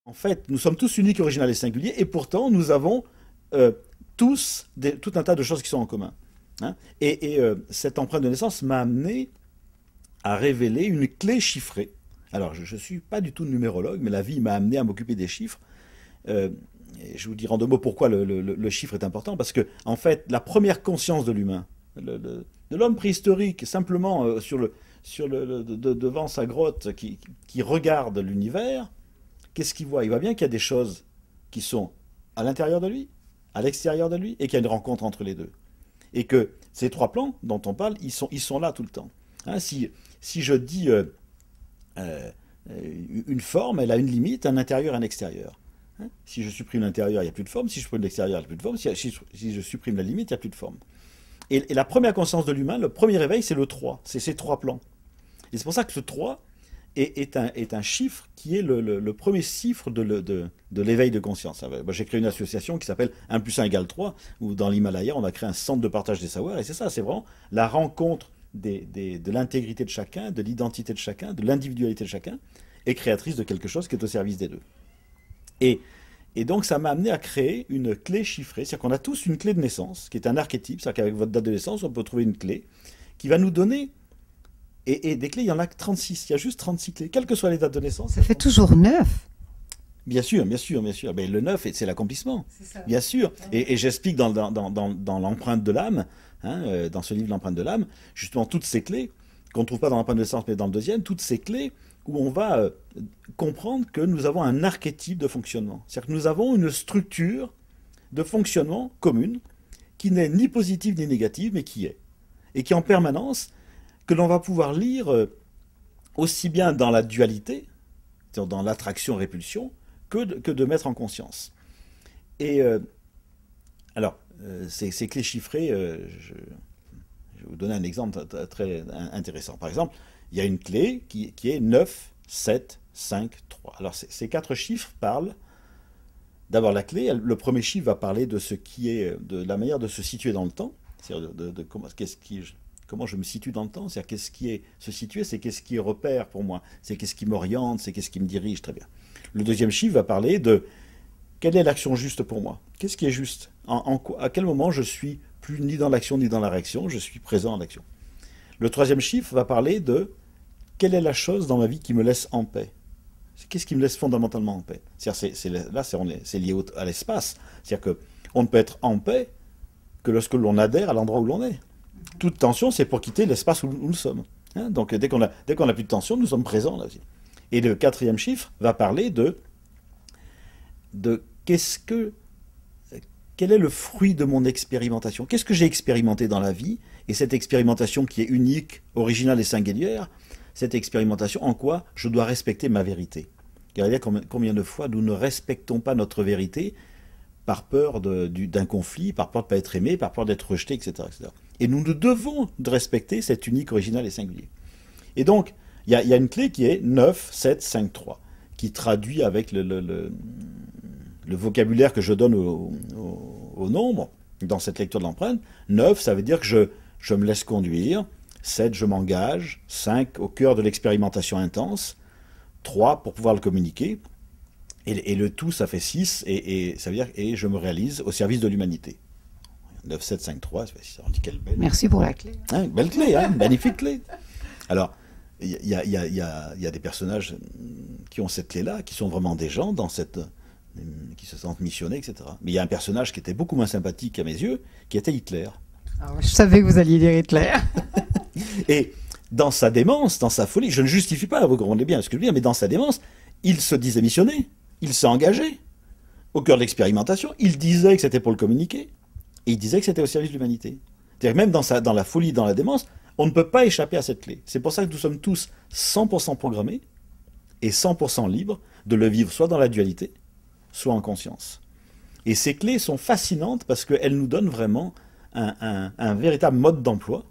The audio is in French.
En fait, nous sommes tous uniques, originaux et singuliers, et pourtant nous avons tous tout un tas de choses qui sont en commun. Hein. Cette empreinte de naissance m'a amené à révéler une clé chiffrée. Alors, je ne suis pas du tout numérologue, mais la vie m'a amené à m'occuper des chiffres. Euh, et je vous dirai en deux mots pourquoi le chiffre est important, parce que, en fait, la première conscience de l'humain, de l'homme préhistorique, simplement devant sa grotte, qui regarde l'univers, qu'est-ce qu'il voit? Il voit bien qu'il y a des choses qui sont à l'intérieur de lui, à l'extérieur de lui, et qu'il y a une rencontre entre les deux. Et que ces trois plans dont on parle, ils sont là tout le temps. Hein, si je dis euh, une forme, elle a une limite, un intérieur et un extérieur. Hein, si je supprime l'intérieur, il n'y a plus de forme. Si je supprime l'extérieur, il n'y a plus de forme. Si je supprime la limite, il n'y a plus de forme. Et la première conscience de l'humain, le premier réveil, c'est le 3. C'est ces trois plans. Et c'est pour ça que ce 3 est un chiffre qui est le premier chiffre de l'éveil de conscience. Moi, j'ai créé une association qui s'appelle 1 plus 1 égale 3, où dans l'Himalaya, on a créé un centre de partage des savoirs. Et c'est ça, c'est vraiment la rencontre de l'intégrité de chacun, de l'identité de chacun, de l'individualité de chacun, est créatrice de quelque chose qui est au service des deux. Et, et donc ça m'a amené à créer une clé chiffrée, c'est-à-dire qu'on a tous une clé de naissance, qui est un archétype, c'est-à-dire qu'avec votre date de naissance, on peut trouver une clé qui va nous donner, et des clés, il y en a que 36, il y a juste 36 clés, quelles que soient les dates de naissance. Ça fait toujours 9. Bien sûr, bien sûr, bien sûr. Mais le 9, c'est l'accomplissement. C'est ça. Bien sûr. Et j'explique dans l'empreinte de l'âme, hein, dans ce livre, l'empreinte de l'âme, justement toutes ces clés, qu'on ne trouve pas dans l'empreinte de naissance, mais dans le deuxième, toutes ces clés où on va comprendre que nous avons un archétype de fonctionnement. C'est-à-dire que nous avons une structure de fonctionnement commune, qui n'est ni positive ni négative, mais qui est. Et qui en permanence, que l'on va pouvoir lire aussi bien dans la dualité, c'est-à-dire dans l'attraction-répulsion, que de mettre en conscience. Et ces clés chiffrées, je vais vous donner un exemple très intéressant. Par exemple, il y a une clé qui est 9, 7, 5, 3. Alors ces quatre chiffres parlent. D'abord la clé, le premier chiffre va parler de ce qui est, de la manière de se situer dans le temps, c'est-à-dire de comment je me situe dans le temps, c'est-à-dire qu'est-ce qui est se situer, c'est qu'est-ce qui est repère pour moi, c'est qu'est-ce qui m'oriente, c'est qu'est-ce qui me dirige, très bien. Le deuxième chiffre va parler de quelle est l'action juste pour moi, qu'est-ce qui est juste, à quel moment je suis plus ni dans l'action ni dans la réaction, je suis présent en action. Le troisième chiffre va parler de quelle est la chose dans ma vie qui me laisse en paix. Qu'est-ce qui me laisse fondamentalement en paix? C'est lié à l'espace. C'est-à-dire qu'on ne peut être en paix que lorsque l'on adhère à l'endroit où l'on est. Toute tension, c'est pour quitter l'espace où nous sommes. Hein, donc dès qu'on a plus de tension, nous sommes présents là aussi. Et le quatrième chiffre va parler de quel est le fruit de mon expérimentation? Qu'est-ce que j'ai expérimenté dans la vie? Et cette expérimentation qui est unique, originale et singulière, cette expérimentation, en quoi je dois respecter ma vérité? Regardez combien de fois nous ne respectons pas notre vérité par peur d'un conflit, par peur de ne pas être aimé, par peur d'être rejeté, etc., etc. Et nous devons de respecter cet unique, original et singulier. Et donc, il y a une clé qui est 9, 7, 5, 3, qui traduit avec le vocabulaire que je donne au nombre, dans cette lecture de l'empreinte. 9, ça veut dire que je me laisse conduire. 7, je m'engage. 5, au cœur de l'expérimentation intense. 3, pour pouvoir le communiquer. Et le tout, ça fait 6, et ça veut dire et je me réalise au service de l'humanité. 9, 7, 5, 3, on dit quelle belle. Merci pour la clé. Hein, belle clé, hein, magnifique clé. Alors, il y a des personnages qui ont cette clé-là, qui sont vraiment des gens qui se sentent missionnés, etc. Mais il y a un personnage qui était beaucoup moins sympathique à mes yeux, qui était Hitler. Ah ouais, je savais que vous alliez dire Hitler. Et dans sa démence, dans sa folie, je ne justifie pas, vous comprenez bien ce que je veux dire, mais dans sa démence, il se disait missionné, il s'est engagé au cœur de l'expérimentation, il disait que c'était pour le communiquer, et il disait que c'était au service de l'humanité. C'est-à-dire que même dans la folie, dans la démence, on ne peut pas échapper à cette clé. C'est pour ça que nous sommes tous 100% programmés et 100% libres de le vivre soit dans la dualité, soit en conscience. Et ces clés sont fascinantes parce qu'elles nous donnent vraiment un véritable mode d'emploi